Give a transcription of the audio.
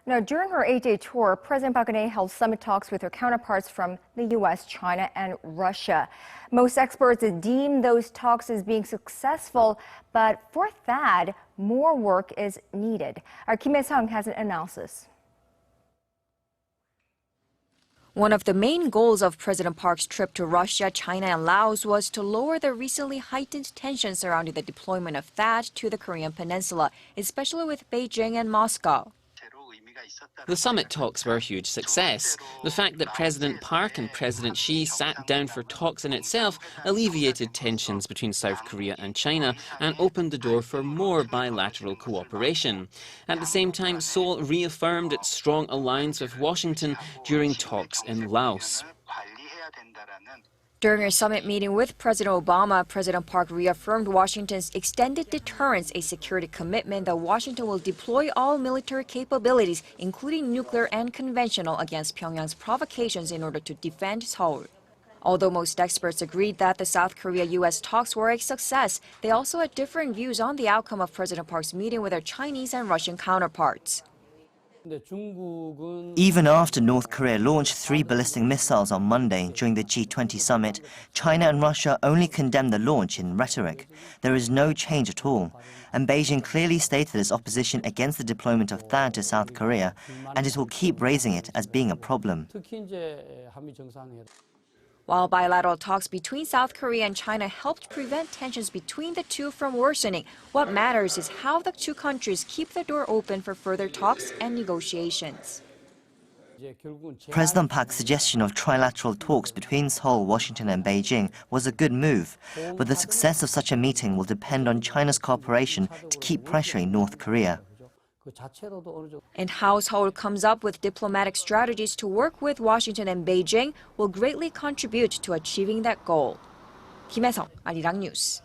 Now, during her 8-day tour, President Park Geun-hye held summit talks with her counterparts from the U.S., China, and Russia. Most experts deem those talks as being successful, but for THADD, more work is needed. Our Kim Hye-sung has an analysis. One of the main goals of President Park's trip to Russia, China, and Laos was to lower the recently heightened tensions surrounding the deployment of THADD to the Korean peninsula, especially with Beijing and Moscow. The summit talks were a huge success. The fact that President Park and President Xi sat down for talks in itself alleviated tensions between South Korea and China and opened the door for more bilateral cooperation. At the same time, Seoul reaffirmed its strong alliance with Washington during talks in Laos. During a summit meeting with President Obama, President Park reaffirmed Washington's extended deterrence, a security commitment that Washington will deploy all military capabilities, including nuclear and conventional, against Pyongyang's provocations in order to defend Seoul. Although most experts agreed that the South Korea-U.S. talks were a success, they also had differing views on the outcome of President Park's meeting with their Chinese and Russian counterparts. Even after North Korea launched 3 ballistic missiles on Monday during the G20 summit, China and Russia only condemned the launch in rhetoric. There is no change at all. And Beijing clearly stated its opposition against the deployment of THAAD to South Korea, and it will keep raising it as being a problem. While bilateral talks between South Korea and China helped prevent tensions between the two from worsening, what matters is how the two countries keep the door open for further talks and negotiations. President Park's suggestion of trilateral talks between Seoul, Washington and Beijing was a good move, but the success of such a meeting will depend on China's cooperation to keep pressuring North Korea. And how Seoul comes up with diplomatic strategies to work with Washington and Beijing will greatly contribute to achieving that goal. Kim Hye-sung, Arirang News.